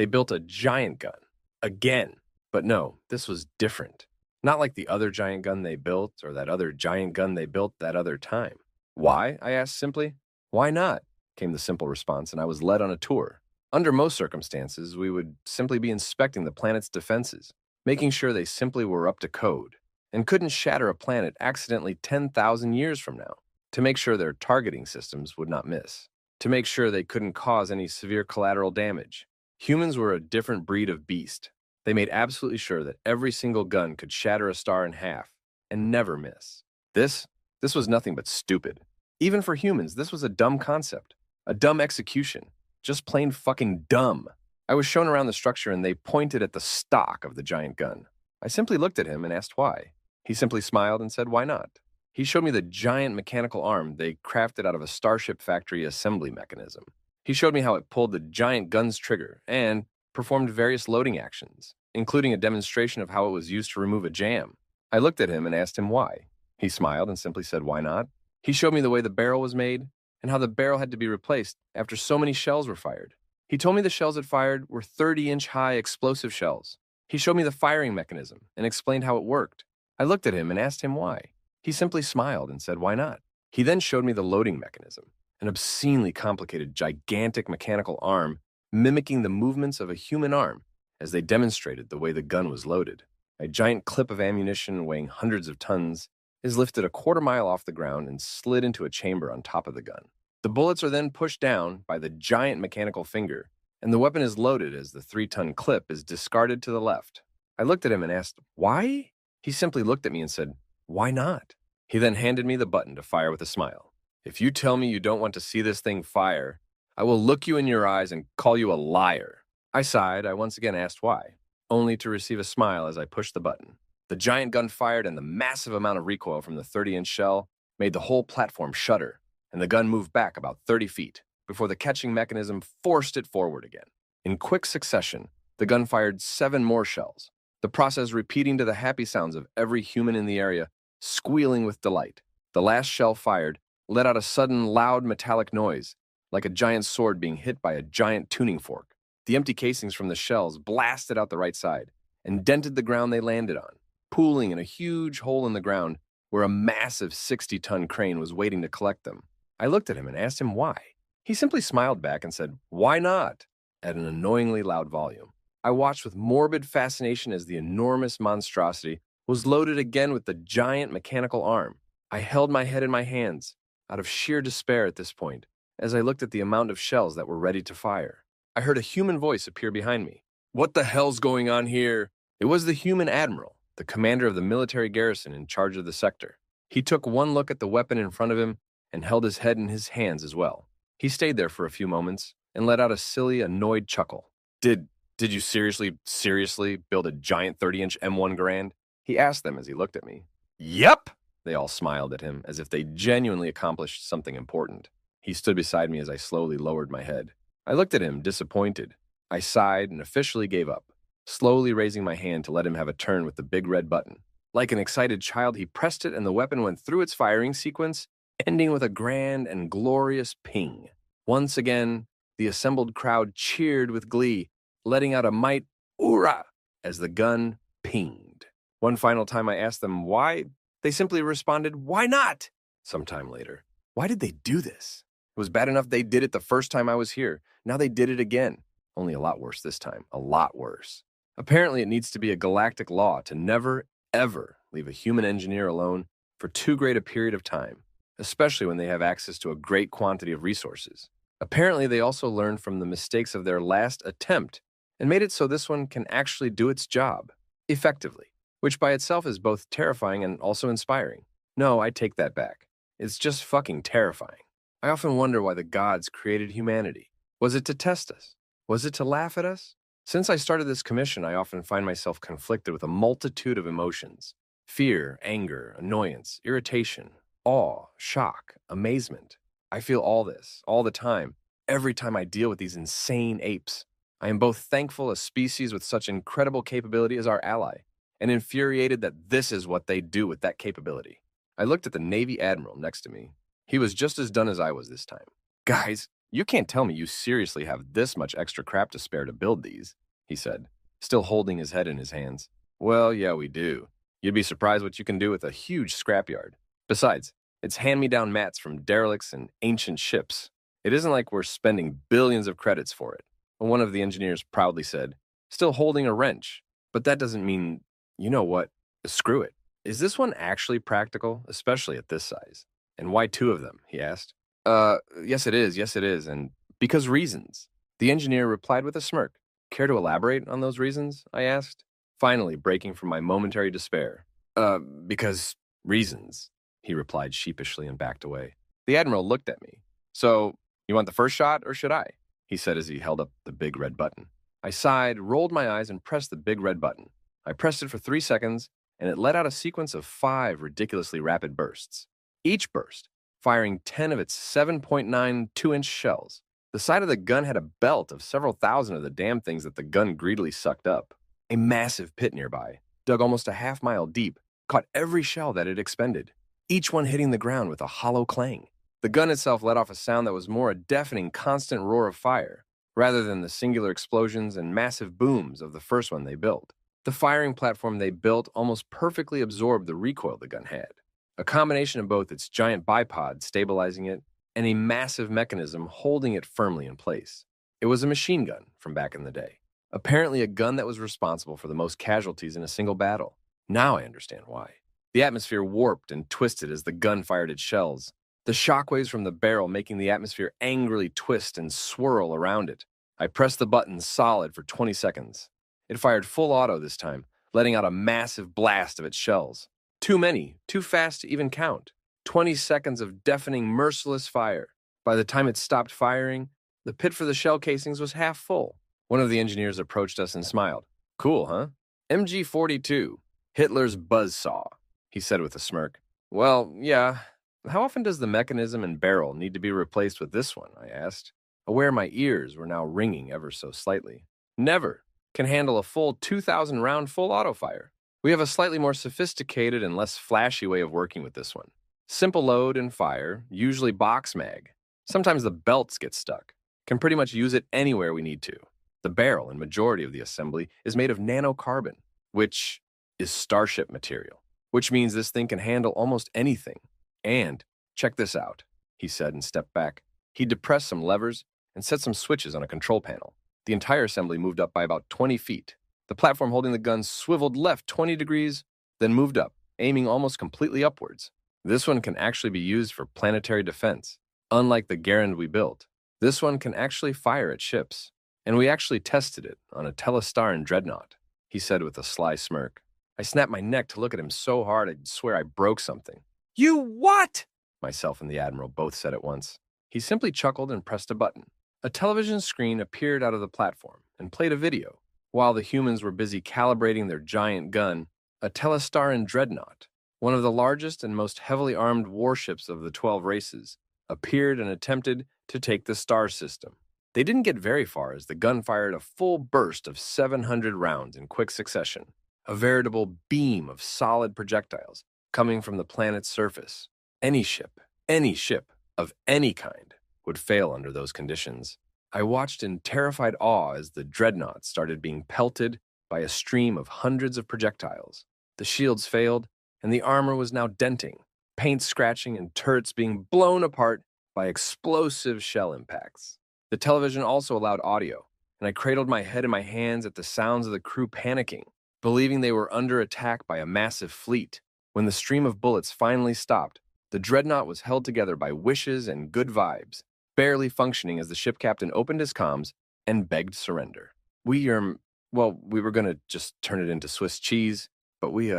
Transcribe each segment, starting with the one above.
They built a giant gun. Again. But no, this was different. Not like the other giant gun they built or that other giant gun they built that other time. Why? I asked simply. Why not? Came the simple response, and I was led on a tour. Under most circumstances, we would simply be inspecting the planet's defenses, making sure they simply were up to code, and couldn't shatter a planet accidentally 10,000 years from now, to make sure their targeting systems would not miss, to make sure they couldn't cause any severe collateral damage. Humans were a different breed of beast. They made absolutely sure that every single gun could shatter a star in half and never miss. This was nothing but stupid. Even for humans, this was a dumb concept, a dumb execution, just plain fucking dumb. I was shown around the structure and they pointed at the stock of the giant gun. I simply looked at him and asked why. He simply smiled and said, why not? He showed me the giant mechanical arm they crafted out of a Starship factory assembly mechanism. He showed me how it pulled the giant gun's trigger and performed various loading actions, including a demonstration of how it was used to remove a jam. I looked at him and asked him why. He smiled and simply said, why not? He showed me the way the barrel was made and how the barrel had to be replaced after so many shells were fired. He told me the shells it fired were 30-inch high explosive shells. He showed me the firing mechanism and explained how it worked. I looked at him and asked him why. He simply smiled and said, why not? He then showed me the loading mechanism, an obscenely complicated, gigantic mechanical arm mimicking the movements of a human arm as they demonstrated the way the gun was loaded. A giant clip of ammunition weighing hundreds of tons is lifted a quarter-mile off the ground and slid into a chamber on top of the gun. The bullets are then pushed down by the giant mechanical finger, and the weapon is loaded as the 3-ton clip is discarded to the left. I looked at him and asked, why? He simply looked at me and said, why not? He then handed me the button to fire with a smile. If you tell me you don't want to see this thing fire, I will look you in your eyes and call you a liar. I sighed. I once again asked why, only to receive a smile as I pushed the button. The giant gun fired, and the massive amount of recoil from the 30-inch shell made the whole platform shudder, and the gun moved back about 30 feet before the catching mechanism forced it forward again. In quick succession, the gun fired 7 more shells, the process repeating to the happy sounds of every human in the area squealing with delight. The last shell fired let out a sudden loud metallic noise, like a giant sword being hit by a giant tuning fork. The empty casings from the shells blasted out the right side and dented the ground they landed on, pooling in a huge hole in the ground where a massive 60-ton crane was waiting to collect them. I looked at him and asked him why. He simply smiled back and said, why not? At an annoyingly loud volume. I watched with morbid fascination as the enormous monstrosity was loaded again with the giant mechanical arm. I held my head in my hands, out of sheer despair at this point, as I looked at the amount of shells that were ready to fire. I heard a human voice appear behind me. What the hell's going on here? It was the human admiral, the commander of the military garrison in charge of the sector. He took one look at the weapon in front of him and held his head in his hands as well. He stayed there for a few moments and let out a silly, annoyed chuckle. Did you seriously build a giant 30-inch M1 Garand? He asked them as he looked at me. Yep! They all smiled at him as if they genuinely accomplished something important. He stood beside me as I slowly lowered my head. I looked at him, disappointed. I sighed and officially gave up, slowly raising my hand to let him have a turn with the big red button. Like an excited child, he pressed it and the weapon went through its firing sequence, ending with a grand and glorious ping. Once again, the assembled crowd cheered with glee, letting out a mighty "Oorah!" as the gun pinged. One final time I asked them why. They simply responded, why not? Sometime later. Why did they do this? It was bad enough they did it the first time I was here. Now they did it again. Only a lot worse this time. A lot worse. Apparently it needs to be a galactic law to never, ever leave a human engineer alone for too great a period of time, especially when they have access to a great quantity of resources. Apparently they also learned from the mistakes of their last attempt and made it so this one can actually do its job effectively, which by itself is both terrifying and also inspiring. No, I take that back. It's just fucking terrifying. I often wonder why the gods created humanity. Was it to test us? Was it to laugh at us? Since I started this commission, I often find myself conflicted with a multitude of emotions. Fear, anger, annoyance, irritation, awe, shock, amazement. I feel all this, all the time, every time I deal with these insane apes. I am both thankful a species with such incredible capability is our ally, and infuriated that this is what they do with that capability. I looked at the Navy Admiral next to me. He was just as done as I was this time. Guys, You can't tell me you seriously have this much extra crap to spare to build these, he said, still holding his head in his hands. Well, yeah, we do. You'd be surprised what you can do with a huge scrapyard. Besides, it's hand-me-down mats from derelicts and ancient ships. It isn't like we're spending billions of credits for it, one of the engineers proudly said, still holding a wrench. But that doesn't mean, you know what, screw it. Is this one actually practical, especially at this size? And why two of them? He asked. Yes it is, and because reasons. The engineer replied with a smirk. Care to elaborate on those reasons? I asked, finally breaking from my momentary despair. Because reasons, he replied sheepishly and backed away. The Admiral looked at me. So, you want the first shot, or should I? He said as he held up the big red button. I sighed, rolled my eyes, and pressed the big red button. I pressed it for 3 seconds, and it let out a sequence of 5 ridiculously rapid bursts. Each burst firing 10 of its 7.9 2-inch shells. The side of the gun had a belt of several thousand of the damn things that the gun greedily sucked up. A massive pit nearby, dug almost a half-mile deep, caught every shell that it expended, each one hitting the ground with a hollow clang. The gun itself let off a sound that was more a deafening, constant roar of fire, rather than the singular explosions and massive booms of the first one they built. The firing platform they built almost perfectly absorbed the recoil the gun had, a combination of both its giant bipod stabilizing it and a massive mechanism holding it firmly in place. It was a machine gun from back in the day, apparently a gun that was responsible for the most casualties in a single battle. Now I understand why. The atmosphere warped and twisted as the gun fired its shells, the shockwaves from the barrel making the atmosphere angrily twist and swirl around it. I pressed the button solid for 20 seconds. It fired full auto this time, letting out a massive blast of its shells. Too many, too fast to even count. 20 seconds of deafening, merciless fire. By the time it stopped firing, the pit for the shell casings was half full. One of the engineers approached us and smiled. Cool, huh? MG-42, Hitler's buzzsaw, he said with a smirk. Well, yeah. How often does the mechanism and barrel need to be replaced with this one? I asked, aware my ears were now ringing ever so slightly. Never. Can handle a full 2,000 round full auto fire. We have a slightly more sophisticated and less flashy way of working with this one. Simple load and fire, usually box mag. Sometimes the belts get stuck. Can pretty much use it anywhere we need to. The barrel and majority of the assembly is made of nanocarbon, which is starship material, which means this thing can handle almost anything. And, check this out, he said and stepped back. He depressed some levers and set some switches on a control panel. The entire assembly moved up by about 20 feet. The platform holding the gun swiveled left 20 degrees, then moved up, aiming almost completely upwards. This one can actually be used for planetary defense. Unlike the Garand we built, this one can actually fire at ships. And we actually tested it on a Telestar Dreadnought, he said with a sly smirk. I snapped my neck to look at him so hard I'd swear I broke something. You what? Myself and the Admiral both said at once. He simply chuckled and pressed a button. A television screen appeared out of the platform and played a video. While the humans were busy calibrating their giant gun, a Telestar Dreadnought, one of the largest and most heavily armed warships of the 12 races, appeared and attempted to take the star system. They didn't get very far as the gun fired a full burst of 700 rounds in quick succession, a veritable beam of solid projectiles coming from the planet's surface. Any ship of any kind would fail under those conditions. I watched in terrified awe as the dreadnought started being pelted by a stream of hundreds of projectiles. The shields failed, and the armor was now denting, paint scratching, and turrets being blown apart by explosive shell impacts. The television also allowed audio, and I cradled my head in my hands at the sounds of the crew panicking, believing they were under attack by a massive fleet. When the stream of bullets finally stopped, the dreadnought was held together by wishes and good vibes, barely functioning as the ship captain opened his comms and begged surrender. We were going to just turn it into Swiss cheese, but we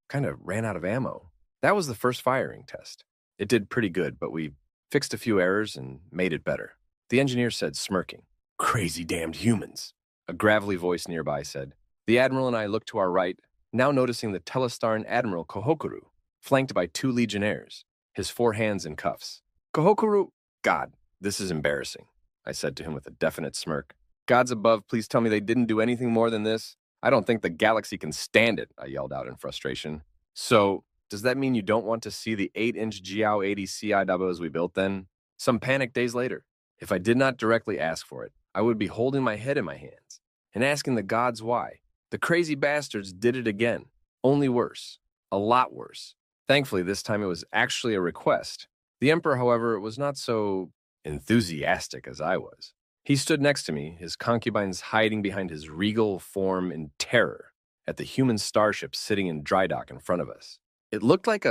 kind of ran out of ammo. That was the first firing test. It did pretty good, but we fixed a few errors and made it better. The engineer said, smirking. Crazy damned humans. A gravelly voice nearby said. The Admiral and I looked to our right, now noticing the Telestar Admiral Kohokuru, flanked by 2 legionnaires, his 4 hands in cuffs. Kohokuru, God, this is embarrassing, I said to him with a definite smirk. Gods above, please tell me they didn't do anything more than this. I don't think the galaxy can stand it, I yelled out in frustration. So, does that mean you don't want to see the 8-inch Jiao 80 CI doubles we built then? Some panic days later. If I did not directly ask for it, I would be holding my head in my hands and asking the gods why. The crazy bastards did it again, only worse, a lot worse. Thankfully, this time it was actually a request. The emperor, however, was not so enthusiastic as I was. He stood next to me, his concubines hiding behind his regal form in terror at the human starship sitting in dry dock in front of us. It looked like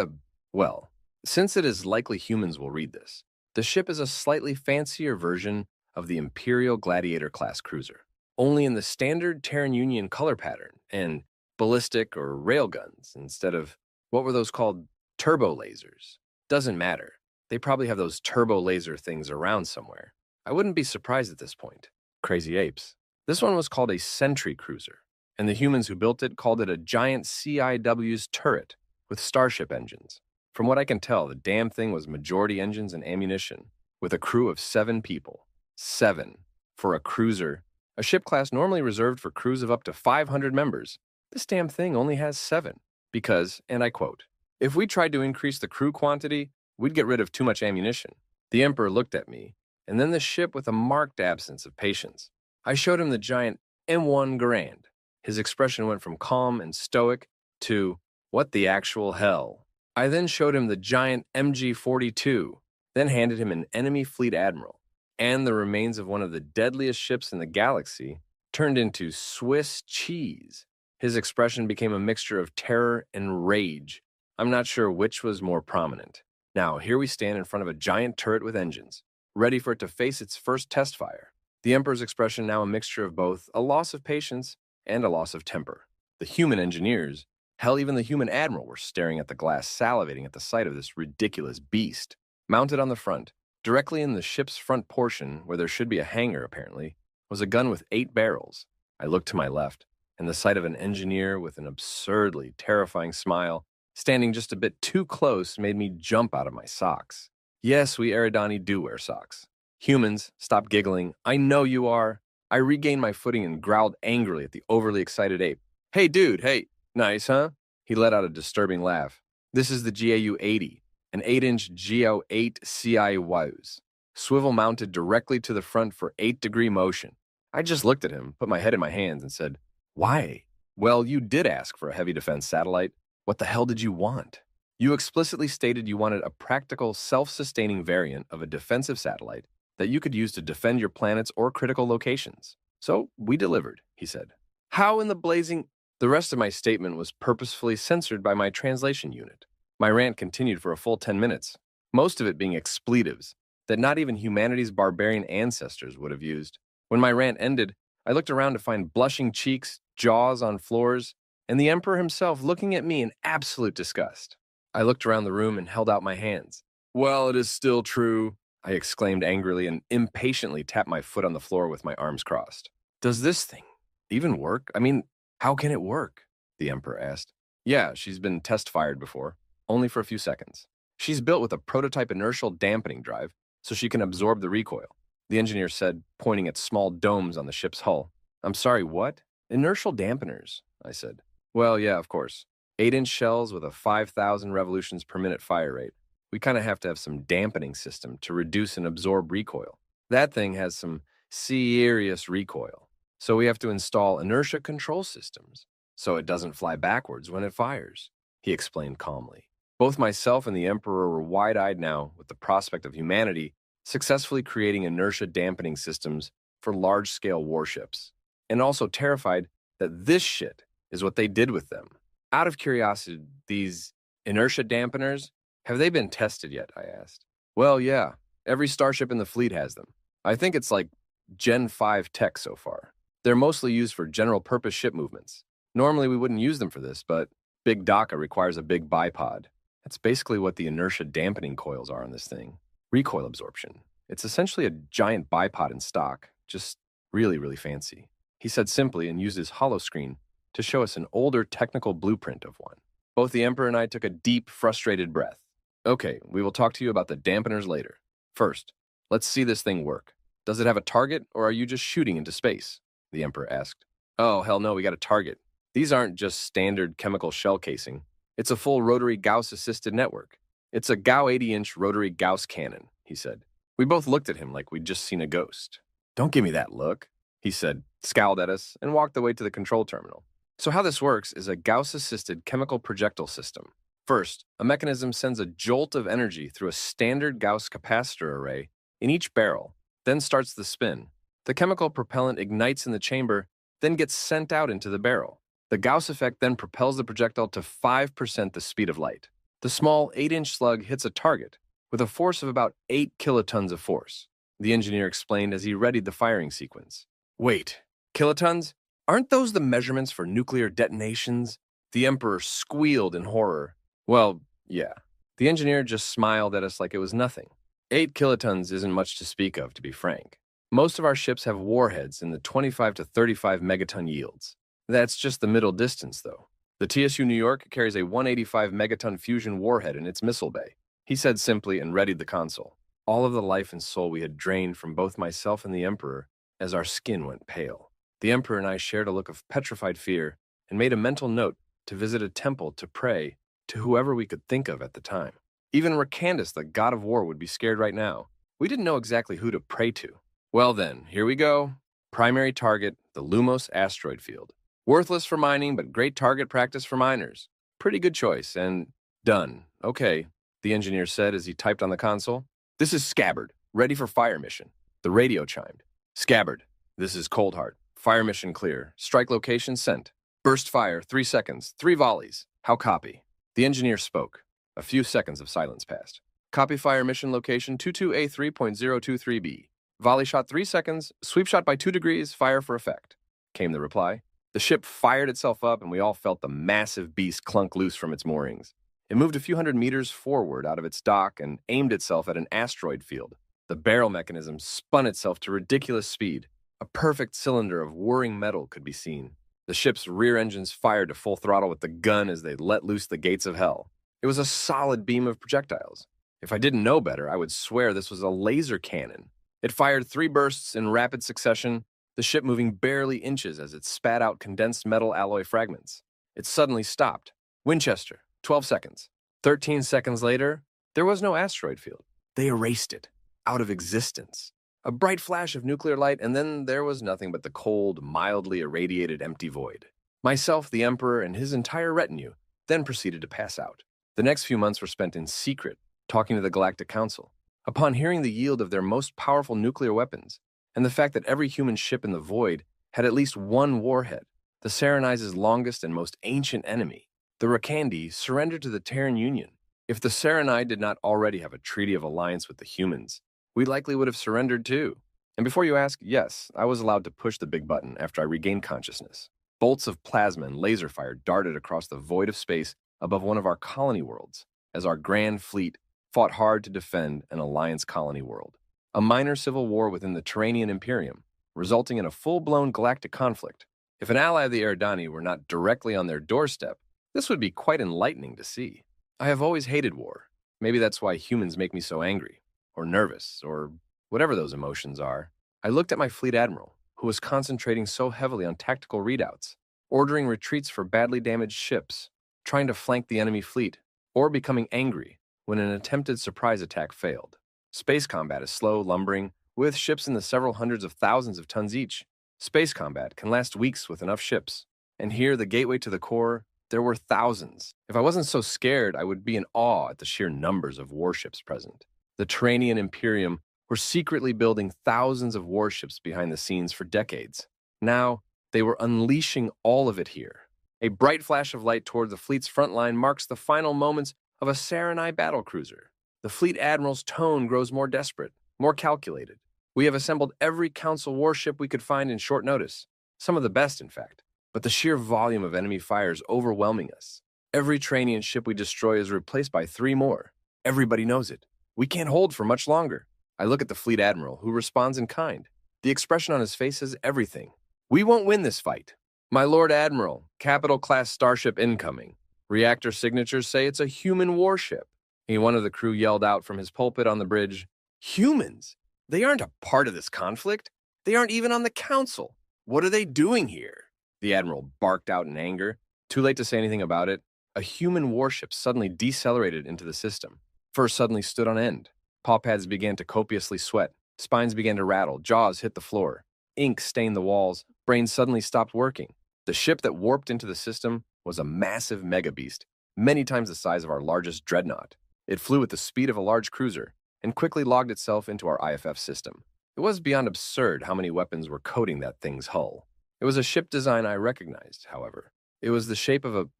well, since it is likely humans will read this, the ship is a slightly fancier version of the Imperial Gladiator class cruiser, only in the standard Terran Union color pattern and ballistic or railguns instead of, what were those called? Turbo lasers. Doesn't matter. They probably have those turbo laser things around somewhere. I wouldn't be surprised at this point. Crazy apes. This one was called a Sentry Cruiser, and the humans who built it called it a giant CIW's turret with starship engines. From what I can tell, the damn thing was majority engines and ammunition, with a crew of 7 people. 7. For a cruiser, a ship class normally reserved for crews of up to 500 members. This damn thing only has 7. Because, and I quote, "If we tried to increase the crew quantity, we'd get rid of too much ammunition." The Emperor looked at me, and then the ship with a marked absence of patience. I showed him the giant M1 Garand. His expression went from calm and stoic to, "What the actual hell?" I then showed him the giant MG-42, then handed him an enemy fleet admiral, and the remains of one of the deadliest ships in the galaxy turned into Swiss cheese. His expression became a mixture of terror and rage. I'm not sure which was more prominent. Now, here we stand in front of a giant turret with engines, ready for it to face its first test fire. The Emperor's expression now a mixture of both a loss of patience and a loss of temper. The human engineers, hell, even the human admiral, were staring at the glass, salivating at the sight of this ridiculous beast. Mounted on the front, directly in the ship's front portion, where there should be a hangar apparently, was a gun with 8 barrels. I looked to my left, and the sight of an engineer with an absurdly terrifying smile standing just a bit too close made me jump out of my socks. Yes, we Eridani do wear socks. Humans, stop giggling. I know you are. I regained my footing and growled angrily at the overly excited ape. "Hey, dude, hey. Nice, huh?" He let out a disturbing laugh. "This is the GAU-80, an 8-inch GO-8 CIWs, swivel-mounted directly to the front for 8-degree motion." I just looked at him, put my head in my hands, and said, "Why?" "Well, you did ask for a heavy defense satellite. What the hell did you want? You explicitly stated you wanted a practical, self-sustaining variant of a defensive satellite that you could use to defend your planets or critical locations. So we delivered," he said. "How in the blazing—" The rest of my statement was purposefully censored by my translation unit. My rant continued for a full 10 minutes, most of it being expletives that not even humanity's barbarian ancestors would have used. When my rant ended, I looked around to find blushing cheeks, jaws on floors, and the Emperor himself looking at me in absolute disgust. I looked around the room and held out my hands. "Well, it is still true," I exclaimed angrily and impatiently tapped my foot on the floor with my arms crossed. "Does this thing even work? I mean, how can it work?" the Emperor asked. "Yeah, she's been test-fired before, only for a few seconds. She's built with a prototype inertial dampening drive, so she can absorb the recoil," the engineer said, pointing at small domes on the ship's hull. "I'm sorry, what?" "Inertial dampeners," I said. "Well, yeah, of course. 8-inch shells with a 5,000 revolutions per minute fire rate. We kind of have to have some dampening system to reduce and absorb recoil. That thing has some serious recoil. So we have to install inertia control systems so it doesn't fly backwards when it fires," he explained calmly. Both myself and the Emperor were wide-eyed now with the prospect of humanity successfully creating inertia dampening systems for large-scale warships, and also terrified that this shit is what they did with them. Out of curiosity, these inertia dampeners, have they been tested yet? I asked. "Well, yeah. Every starship in the fleet has them. I think it's like Gen 5 tech so far. They're mostly used for general-purpose ship movements. Normally, we wouldn't use them for this, but Big DACA requires a big bipod. That's basically what the inertia dampening coils are on this thing. Recoil absorption. It's essentially a giant bipod in stock, just really, really fancy," he said simply and used his holoscreen to show us an older technical blueprint of one. Both the Emperor and I took a deep, frustrated breath. "Okay, we will talk to you about the dampeners later. First, let's see this thing work. Does it have a target, or are you just shooting into space?" the Emperor asked. "Oh, hell no, we got a target. These aren't just standard chemical shell casing. It's a full rotary Gauss-assisted network. It's a GAU 80-inch rotary Gauss cannon," he said. We both looked at him like we'd just seen a ghost. "Don't give me that look," he said, scowled at us, and walked away to the control terminal. So how this works is a Gauss-assisted chemical projectile system. First, a mechanism sends a jolt of energy through a standard Gauss capacitor array in each barrel, then starts the spin. The chemical propellant ignites in the chamber, then gets sent out into the barrel. The Gauss effect then propels the projectile to 5% the speed of light. The small 8-inch slug hits a target with a force of about 8 kilotons of force, the engineer explained as he readied the firing sequence. "Wait, kilotons? Aren't those the measurements for nuclear detonations?" The Emperor squealed in horror. "Well, yeah." The engineer just smiled at us like it was nothing. 8 kilotons isn't much to speak of, to be frank. Most of our ships have warheads in the 25 to 35 megaton yields. That's just the middle distance, though. The TSU New York carries a 185 megaton fusion warhead in its missile bay, he said simply and readied the console. All of the life and soul we had drained from both myself and the Emperor as our skin went pale. The Emperor and I shared a look of petrified fear and made a mental note to visit a temple to pray to whoever we could think of at the time. Even Rakandus, the god of war, would be scared right now. We didn't know exactly who to pray to. Well then, here we go. Primary target, the Lumos asteroid field. Worthless for mining, but great target practice for miners. Pretty good choice, and done. Okay, the engineer said as he typed on the console. "This is Scabbard, ready for fire mission." The radio chimed. "Scabbard, this is Coldheart. Fire mission clear. Strike location sent. Burst fire, 3 seconds, 3 volleys. How copy?" The engineer spoke. A few seconds of silence passed. "Copy fire mission location 22A3.023B. Volley shot 3 seconds, sweep shot by 2 degrees, fire for effect," came the reply. The ship fired itself up, and we all felt the massive beast clunk loose from its moorings. It moved a few hundred meters forward out of its dock and aimed itself at an asteroid field. The barrel mechanism spun itself to ridiculous speed. A perfect cylinder of whirring metal could be seen. The ship's rear engines fired to full throttle with the gun as they let loose the gates of hell. It was a solid beam of projectiles. If I didn't know better, I would swear this was a laser cannon. It fired 3 bursts in rapid succession, the ship moving barely inches as it spat out condensed metal alloy fragments. It suddenly stopped. Winchester, 12 seconds. 13 seconds later, there was no asteroid field. They erased it, out of existence. A bright flash of nuclear light, and then there was nothing but the cold, mildly irradiated empty void. Myself, the Emperor, and his entire retinue then proceeded to pass out. The next few months were spent in secret, talking to the Galactic Council. Upon hearing the yield of their most powerful nuclear weapons, and the fact that every human ship in the void had at least one warhead, the Saranise's longest and most ancient enemy, the Rakandi, surrendered to the Terran Union. If the Saranai did not already have a treaty of alliance with the humans, we likely would have surrendered too. And before you ask, yes, I was allowed to push the big button after I regained consciousness. Bolts of plasma and laser fire darted across the void of space above one of our colony worlds, as our grand fleet fought hard to defend an Alliance colony world. A minor civil war within the Terranian Imperium, resulting in a full-blown galactic conflict. If an ally of the Eridani were not directly on their doorstep, this would be quite enlightening to see. I have always hated war. Maybe that's why humans make me so angry, or nervous, or whatever those emotions are. I looked at my fleet admiral, who was concentrating so heavily on tactical readouts, ordering retreats for badly damaged ships, trying to flank the enemy fleet, or becoming angry when an attempted surprise attack failed. Space combat is slow, lumbering, with ships in the several hundreds of thousands of tons each. Space combat can last weeks with enough ships. And here, the gateway to the core, there were thousands. If I wasn't so scared, I would be in awe at the sheer numbers of warships present. The Terranian Imperium were secretly building thousands of warships behind the scenes for decades. Now, they were unleashing all of it here. A bright flash of light toward the fleet's front line marks the final moments of a Saranai battlecruiser. The fleet admiral's tone grows more desperate, more calculated. We have assembled every council warship we could find in short notice, some of the best, in fact. But the sheer volume of enemy fire is overwhelming us. Every Terranian ship we destroy is replaced by 3 more. Everybody knows it. We can't hold for much longer. I look at the fleet admiral, who responds in kind. The expression on his face says everything. "We won't win this fight. My Lord Admiral, capital-class starship incoming. Reactor signatures say it's a human warship." One of the crew yelled out from his pulpit on the bridge. "Humans? They aren't a part of this conflict. They aren't even on the council. What are they doing here?" The admiral barked out in anger. Too late to say anything about it. A human warship suddenly decelerated into the system. First suddenly stood on end. Paw pads began to copiously sweat. Spines began to rattle. Jaws hit the floor. Ink stained the walls. Brains suddenly stopped working. The ship that warped into the system was a massive mega beast, many times the size of our largest dreadnought. It flew at the speed of a large cruiser and quickly logged itself into our IFF system. It was beyond absurd how many weapons were coating that thing's hull. It was a ship design I recognized, however. It was the shape of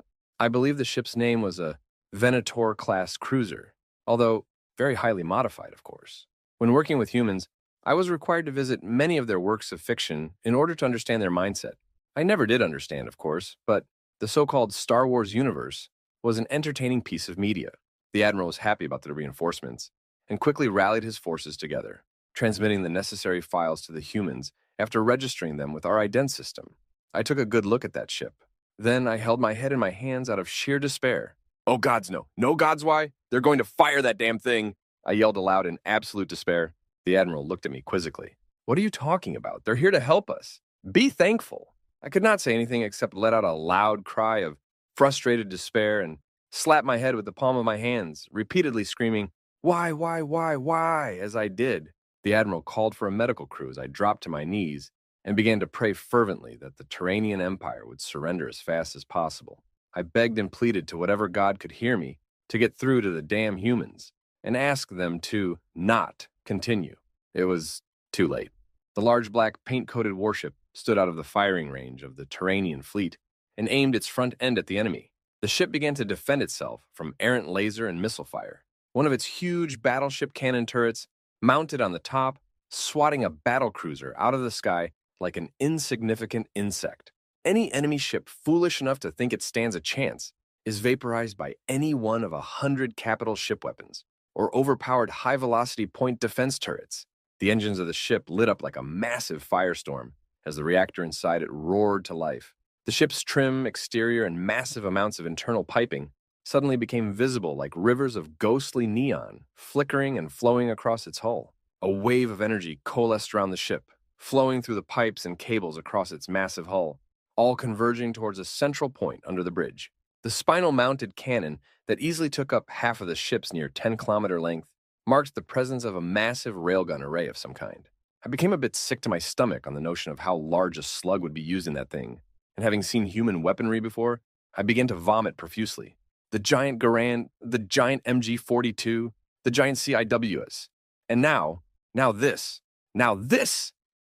I believe the ship's name was a Venator-class cruiser, although very highly modified, of course. When working with humans, I was required to visit many of their works of fiction in order to understand their mindset. I never did understand, of course, but the so-called Star Wars universe was an entertaining piece of media. The Admiral was happy about the reinforcements and quickly rallied his forces together, transmitting the necessary files to the humans after registering them with our ident system. I took a good look at that ship. Then I held my head in my hands out of sheer despair. Oh gods, no. No gods, why? They're going to fire that damn thing, I yelled aloud in absolute despair. The Admiral looked at me quizzically. What are you talking about? They're here to help us. Be thankful. I could not say anything except let out a loud cry of frustrated despair and slap my head with the palm of my hands, repeatedly screaming, why, as I did. The Admiral called for a medical crew as I dropped to my knees and began to pray fervently that the Turanian Empire would surrender as fast as possible. I begged and pleaded to whatever God could hear me to get through to the damn humans and ask them to not continue. It was too late. The large black paint-coated warship stood out of the firing range of the Turanian fleet and aimed its front end at the enemy. The ship began to defend itself from errant laser and missile fire. One of its huge battleship cannon turrets mounted on the top, swatting a battlecruiser out of the sky like an insignificant insect. Any enemy ship foolish enough to think it stands a chance is vaporized by any one of 100 capital ship weapons or overpowered high-velocity point defense turrets. The engines of the ship lit up like a massive firestorm as the reactor inside it roared to life. The ship's trim exterior and massive amounts of internal piping suddenly became visible like rivers of ghostly neon, flickering and flowing across its hull. A wave of energy coalesced around the ship, flowing through the pipes and cables across its massive hull, all converging towards a central point under the bridge. The spinal-mounted cannon that easily took up half of the ship's near 10-kilometer length marked the presence of a massive railgun array of some kind. I became a bit sick to my stomach on the notion of how large a slug would be used in that thing, and having seen human weaponry before, I began to vomit profusely. The giant Garand, the giant MG-42, the giant CIWS, and now this,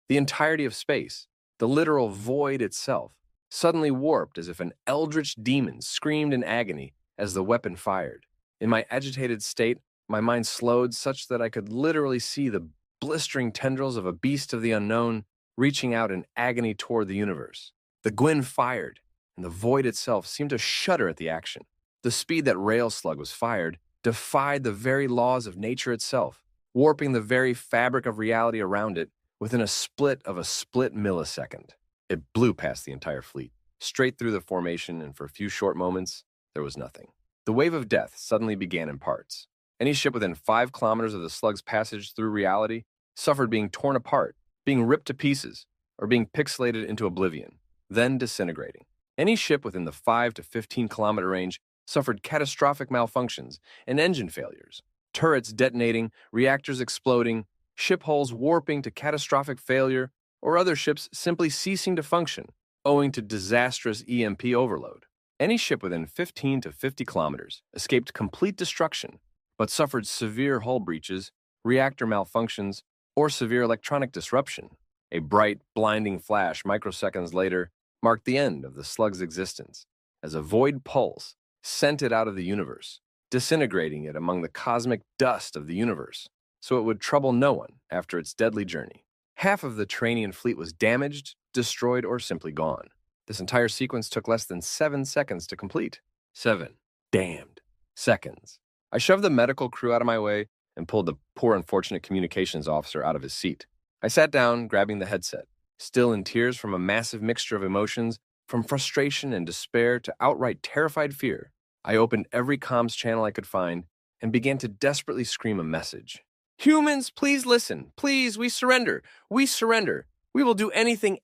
the entirety of space, the literal void itself, suddenly warped as if an eldritch demon screamed in agony as the weapon fired. In my agitated state, my mind slowed such that I could literally see the blistering tendrils of a beast of the unknown reaching out in agony toward the universe. The Gwyn fired, and the void itself seemed to shudder at the action. The speed that rail slug was fired defied the very laws of nature itself, warping the very fabric of reality around it within a split of a split millisecond. It blew past the entire fleet, straight through the formation, and for a few short moments, there was nothing. The wave of death suddenly began in parts. Any ship within 5 kilometers of the slug's passage through reality suffered being torn apart, being ripped to pieces, or being pixelated into oblivion, then disintegrating. Any ship within the 5 to 15-kilometer range suffered catastrophic malfunctions and engine failures, turrets detonating, reactors exploding, ship hulls warping to catastrophic failure, or other ships simply ceasing to function owing to disastrous EMP overload. Any ship within 15 to 50 kilometers escaped complete destruction, but suffered severe hull breaches, reactor malfunctions, or severe electronic disruption. A bright, blinding flash microseconds later marked the end of the slug's existence, as a void pulse sent it out of the universe, disintegrating it among the cosmic dust of the universe, so it would trouble no one after its deadly journey. Half of the Turanian fleet was damaged, destroyed, or simply gone. This entire sequence took less than 7 seconds to complete. 7 damned seconds. I shoved the medical crew out of my way and pulled the poor unfortunate communications officer out of his seat. I sat down, grabbing the headset, still in tears from a massive mixture of emotions, from frustration and despair to outright terrified fear. I opened every comms channel I could find and began to desperately scream a message. Humans, please listen. Please, we surrender. We surrender. We will do anything.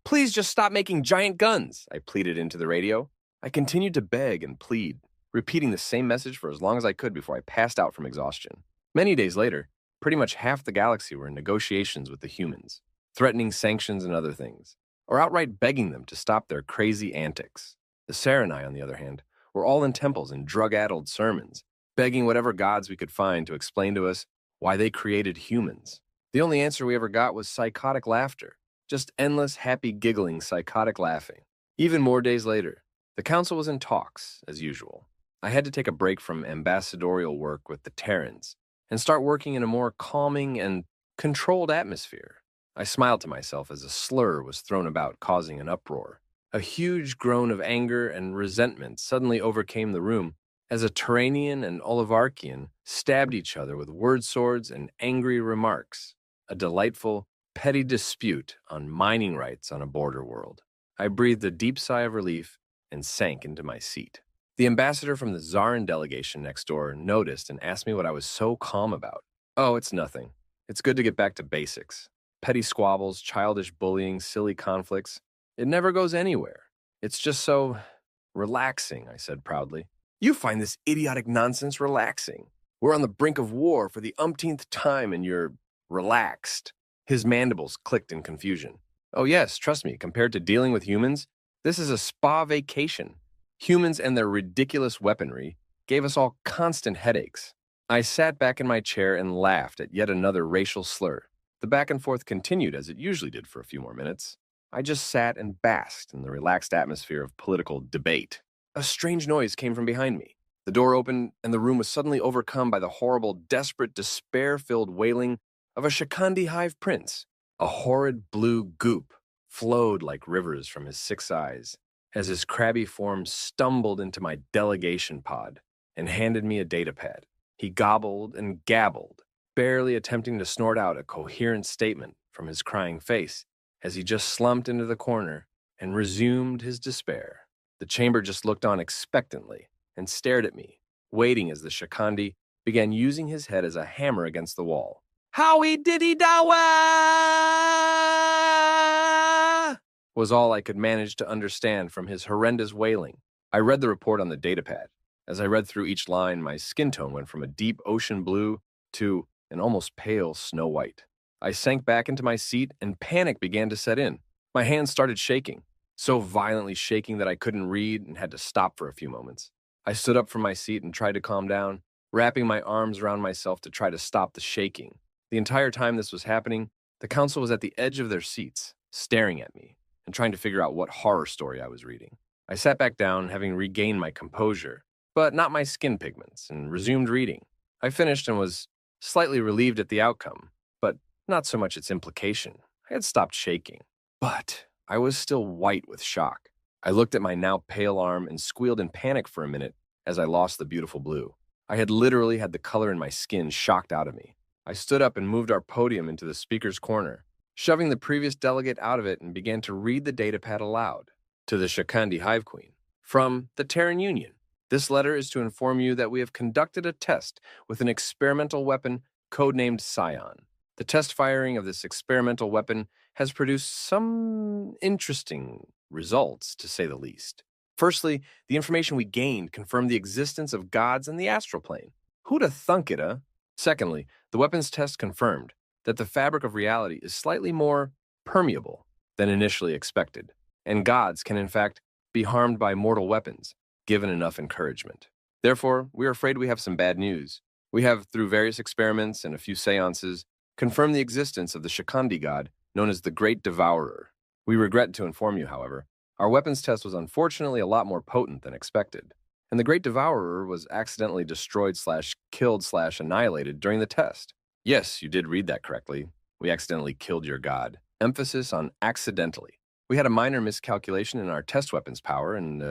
Please just stop making giant guns, I pleaded into the radio. I continued to beg and plead, repeating the same message for as long as I could before I passed out from exhaustion. Many days later, pretty much half the galaxy were in negotiations with the humans, threatening sanctions and other things, or outright begging them to stop their crazy antics. The Saranai, on the other hand, were all in temples and drug-addled sermons, begging whatever gods we could find to explain to us why they created humans. The only answer we ever got was psychotic laughter, just endless, happy, giggling, psychotic laughing. Even more days later, the council was in talks, as usual. I had to take a break from ambassadorial work with the Terrans and start working in a more calming and controlled atmosphere. I smiled to myself as a slur was thrown about, causing an uproar. A huge groan of anger and resentment suddenly overcame the room as a Turanian and Olivarchian stabbed each other with word swords and angry remarks. A delightful, petty dispute on mining rights on a border world. I breathed a deep sigh of relief and sank into my seat. The ambassador from the Zarin delegation next door noticed and asked me what I was so calm about. Oh, it's nothing. It's good to get back to basics. Petty squabbles, childish bullying, silly conflicts. It never goes anywhere. It's just so relaxing, I said proudly. You find this idiotic nonsense relaxing. We're on the brink of war for the umpteenth time and you're relaxed. His mandibles clicked in confusion. Oh yes, trust me, compared to dealing with humans, this is a spa vacation. Humans and their ridiculous weaponry gave us all constant headaches. I sat back in my chair and laughed at yet another racial slur. The back and forth continued as it usually did for a few more minutes. I just sat and basked in the relaxed atmosphere of political debate. A strange noise came from behind me. The door opened, and the room was suddenly overcome by the horrible, desperate, despair-filled wailing of a Shikandi hive prince. A horrid blue goop flowed like rivers from his 6 eyes as his crabby form stumbled into my delegation pod and handed me a datapad. He gobbled and gabbled, barely attempting to snort out a coherent statement from his crying face as he just slumped into the corner and resumed his despair. The chamber just looked on expectantly and stared at me, waiting as the Shikandi began using his head as a hammer against the wall. Howie diddy dawa! Was all I could manage to understand from his horrendous wailing. I read the report on the datapad. As I read through each line, my skin tone went from a deep ocean blue to an almost pale snow white. I sank back into my seat and panic began to set in. My hands started shaking, so violently shaking that I couldn't read and had to stop for a few moments. I stood up from my seat and tried to calm down, wrapping my arms around myself to try to stop the shaking. The entire time this was happening, the council was at the edge of their seats, staring at me and trying to figure out what horror story I was reading. I sat back down, having regained my composure, but not my skin pigments, and resumed reading. I finished and was slightly relieved at the outcome, but not so much its implication. I had stopped shaking. But I was still white with shock. I looked at my now pale arm and squealed in panic for a minute as I lost the beautiful blue. I had literally had the color in my skin shocked out of me. I stood up and moved our podium into the speaker's corner, shoving the previous delegate out of it, and began to read the datapad aloud. To the Shikandi Hive Queen. From the Terran Union. This letter is to inform you that we have conducted a test with an experimental weapon codenamed Scion. The test firing of this experimental weapon has produced some interesting results, to say the least. Firstly, the information we gained confirmed the existence of gods in the astral plane. Who'd have thunk it, huh? Secondly, the weapons test confirmed that the fabric of reality is slightly more permeable than initially expected, and gods can in fact be harmed by mortal weapons, given enough encouragement. Therefore, we are afraid we have some bad news. We have, through various experiments and a few seances, confirmed the existence of the Shikandi god known as the Great Devourer. We regret to inform you, however, our weapons test was unfortunately a lot more potent than expected, and the Great Devourer was accidentally destroyed/killed/annihilated during the test. Yes, you did read that correctly. We accidentally killed your god. Emphasis on accidentally. We had a minor miscalculation in our test weapons power and,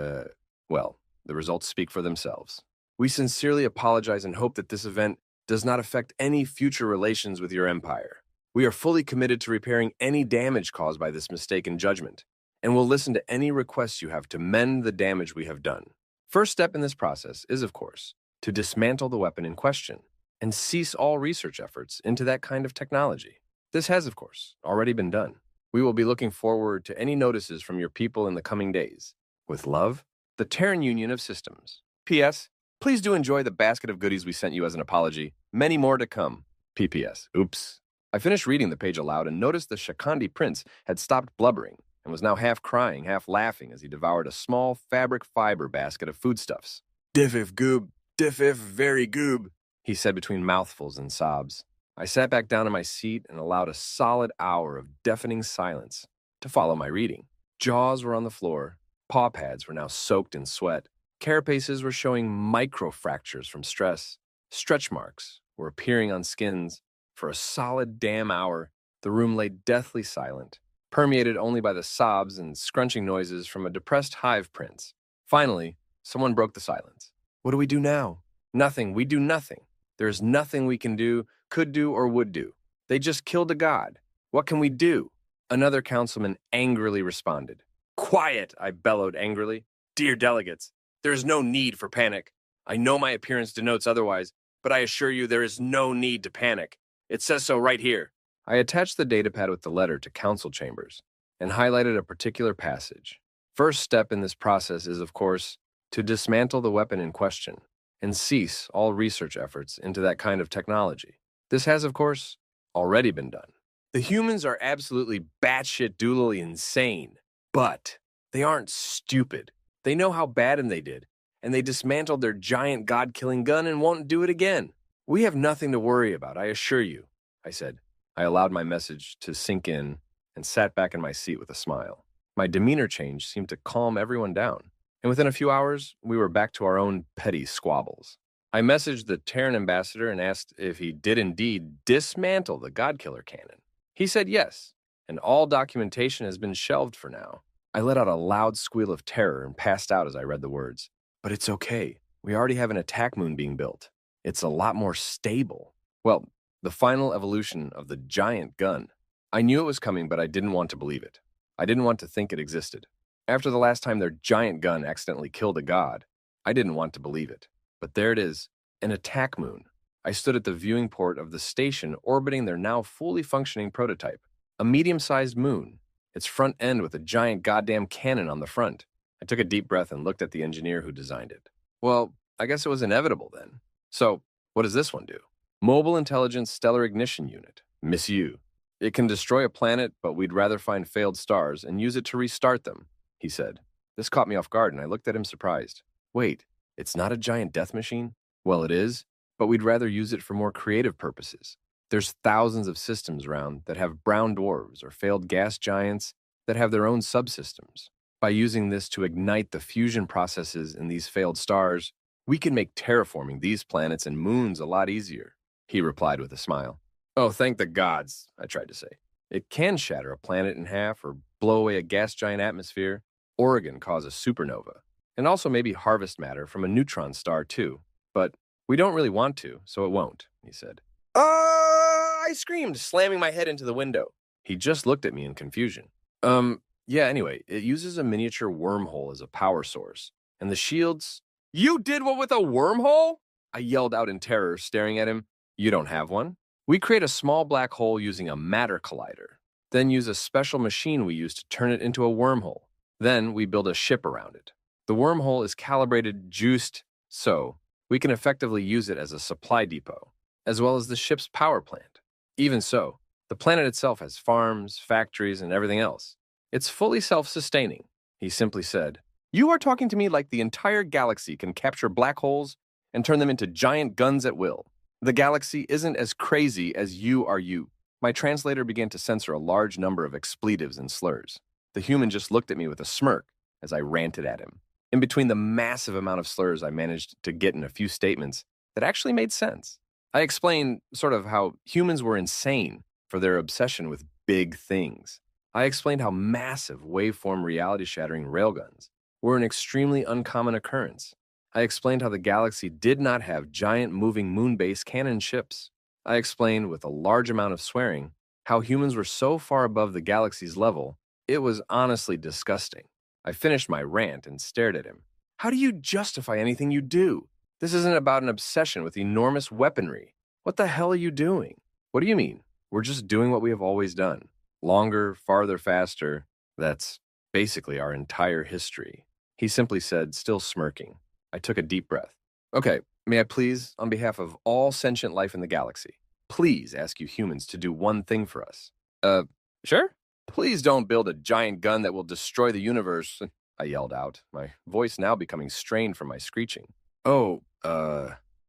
well, the results speak for themselves. We sincerely apologize and hope that this event does not affect any future relations with your empire. We are fully committed to repairing any damage caused by this mistaken judgment, and will listen to any requests you have to mend the damage we have done. First step in this process is, of course, to dismantle the weapon in question and cease all research efforts into that kind of technology. This has, of course, already been done. We will be looking forward to any notices from your people in the coming days. With love, the Terran Union of Systems. P.S. Please do enjoy the basket of goodies we sent you as an apology. Many more to come. PPS. Oops. I finished reading the page aloud and noticed the Shakandi prince had stopped blubbering and was now half crying, half laughing as he devoured a small fabric fiber basket of foodstuffs. Diffif goob, diffif very goob, he said between mouthfuls and sobs. I sat back down in my seat and allowed a solid hour of deafening silence to follow my reading. Jaws were on the floor, paw pads were now soaked in sweat, carapaces were showing microfractures from stress, stretch marks were appearing on skins. For a solid damn hour, the room lay deathly silent, permeated only by the sobs and scrunching noises from a depressed hive prince. Finally, someone broke the silence. What do we do now? Nothing. We do nothing. There is nothing we can do, could do, or would do. They just killed a god. What can we do? Another councilman angrily responded. Quiet, I bellowed angrily. Dear delegates, there is no need for panic. I know my appearance denotes otherwise, but I assure you there is no need to panic. It says so right here. I attached the datapad with the letter to council chambers and highlighted a particular passage. First step in this process is, of course, to dismantle the weapon in question and cease all research efforts into that kind of technology. This has, of course, already been done. The humans are absolutely batshit doodly insane, but they aren't stupid. They know how bad they did, and they dismantled their giant god-killing gun and won't do it again. We have nothing to worry about, I assure you, I said. I allowed my message to sink in and sat back in my seat with a smile. My demeanor change seemed to calm everyone down, and within a few hours, we were back to our own petty squabbles. I messaged the Terran ambassador and asked if he did indeed dismantle the Godkiller cannon. He said yes, and all documentation has been shelved for now. I let out a loud squeal of terror and passed out as I read the words. But it's okay. We already have an attack moon being built. It's a lot more stable. Well, the final evolution of the giant gun. I knew it was coming, but I didn't want to believe it. I didn't want to think it existed. After the last time their giant gun accidentally killed a god, I didn't want to believe it. But there it is, an attack moon. I stood at the viewing port of the station orbiting their now fully functioning prototype, a medium-sized moon, its front end with a giant goddamn cannon on the front. I took a deep breath and looked at the engineer who designed it. Well, I guess it was inevitable then. So, what does this one do? Mobile Intelligence Stellar Ignition Unit, MISU. It can destroy a planet, but we'd rather find failed stars and use it to restart them, he said. This caught me off guard, and I looked at him surprised. Wait, it's not a giant death machine? Well, it is, but we'd rather use it for more creative purposes. There's thousands of systems around that have brown dwarfs or failed gas giants that have their own subsystems. By using this to ignite the fusion processes in these failed stars, we can make terraforming these planets and moons a lot easier, he replied with a smile. Oh, thank the gods, I tried to say. It can shatter a planet in half or blow away a gas giant atmosphere, or it can cause a supernova, and also maybe harvest matter from a neutron star too. But we don't really want to, so it won't, he said. I screamed, slamming my head into the window. He just looked at me in confusion. Yeah, anyway, it uses a miniature wormhole as a power source, and the shields... You did what with a wormhole? I yelled out in terror, staring at him. You don't have one? We create a small black hole using a matter collider, then use a special machine we use to turn it into a wormhole. Then we build a ship around it. The wormhole is calibrated juiced so we can effectively use it as a supply depot, as well as the ship's power plant. Even so, the planet itself has farms, factories, and everything else. It's fully self-sustaining, he simply said. You are talking to me like the entire galaxy can capture black holes and turn them into giant guns at will. The galaxy isn't as crazy as you are you. My translator began to censor a large number of expletives and slurs. The human just looked at me with a smirk as I ranted at him. In between the massive amount of slurs I managed to get in a few statements that actually made sense. I explained sort of how humans were insane for their obsession with big things. I explained how massive waveform reality-shattering railguns were an extremely uncommon occurrence. I explained how the galaxy did not have giant moving moon-based cannon ships. I explained with a large amount of swearing how humans were so far above the galaxy's level, it was honestly disgusting. I finished my rant and stared at him. How do you justify anything you do? This isn't about an obsession with enormous weaponry. What the hell are you doing? What do you mean? We're just doing what we have always done. Longer, farther, faster. That's basically our entire history. He simply said, still smirking. I took a deep breath. Okay, may I please, on behalf of all sentient life in the galaxy, please ask you humans to do one thing for us? Uh, sure? Please don't build a giant gun that will destroy the universe, I yelled out, my voice now becoming strained from my screeching. Oh,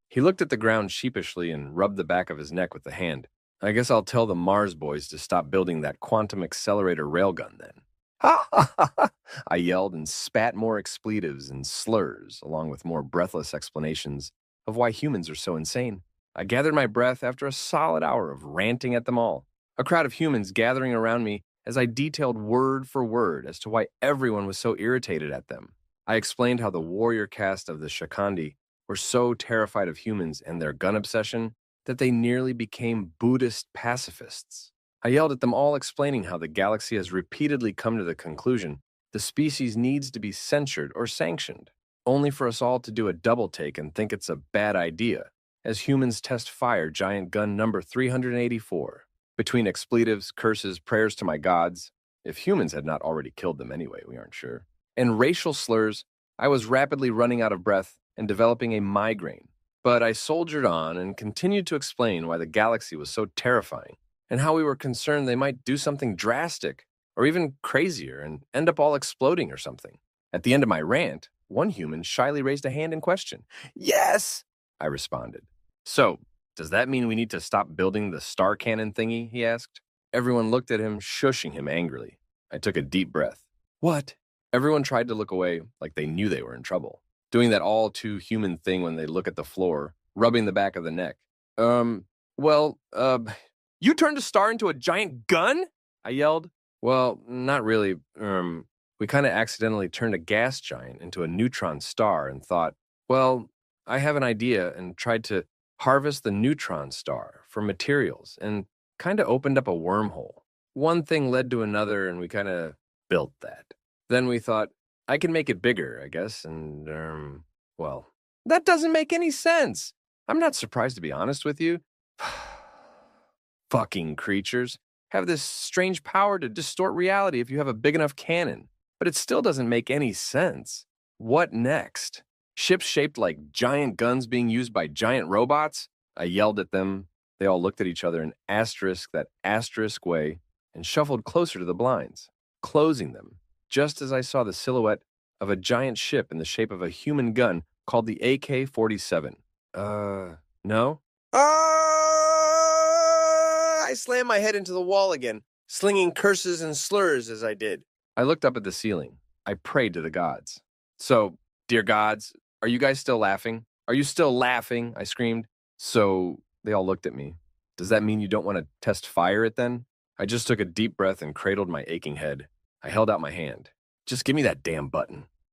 he looked at the ground sheepishly and rubbed the back of his neck with the hand. I guess I'll tell the Mars boys to stop building that quantum accelerator railgun then. Ha ha ha ha! I yelled and spat more expletives and slurs, along with more breathless explanations of why humans are so insane. I gathered my breath after a solid hour of ranting at them all, a crowd of humans gathering around me as I detailed word for word as to why everyone was so irritated at them. I explained how the warrior caste of the Shakandi were so terrified of humans and their gun obsession that they nearly became Buddhist pacifists. I yelled at them all, explaining how the galaxy has repeatedly come to the conclusion the species needs to be censured or sanctioned, only for us all to do a double take and think it's a bad idea, as humans test fire giant gun number 384. Between expletives, curses, prayers to my gods, if humans had not already killed them anyway, we aren't sure, and racial slurs, I was rapidly running out of breath and developing a migraine. But I soldiered on and continued to explain why the galaxy was so terrifying and how we were concerned they might do something drastic or even crazier and end up all exploding or something. At the end of my rant, one human shyly raised a hand in question. Yes, I responded. So, does that mean we need to stop building the star cannon thingy? He asked. Everyone looked at him, shushing him angrily. I took a deep breath. What? Everyone tried to look away like they knew they were in trouble, doing that all too human thing when they look at the floor, rubbing the back of the neck. Well, you turned a star into a giant gun? I yelled. Well, not really. We kind of accidentally turned a gas giant into a neutron star and thought, well, I have an idea, and tried to harvest the neutron star for materials and kind of opened up a wormhole. One thing led to another, and we kind of built that. Then we thought, I can make it bigger, I guess, and, well, that doesn't make any sense. I'm not surprised, to be honest with you. Fucking creatures have this strange power to distort reality if you have a big enough cannon, but it still doesn't make any sense. What next? Ships shaped like giant guns being used by giant robots? I yelled at them. They all looked at each other in that asterisk way, and shuffled closer to the blinds, closing them, just as I saw the silhouette of a giant ship in the shape of a human gun called the AK-47. No? I slammed my head into the wall again, slinging curses and slurs as I did. I looked up at the ceiling. I prayed to the gods. So, dear gods, are you guys still laughing? Are you still laughing? I screamed. So, they all looked at me. Does that mean you don't want to test fire it then? I just took a deep breath and cradled my aching head. I held out my hand. Just give me that damn button.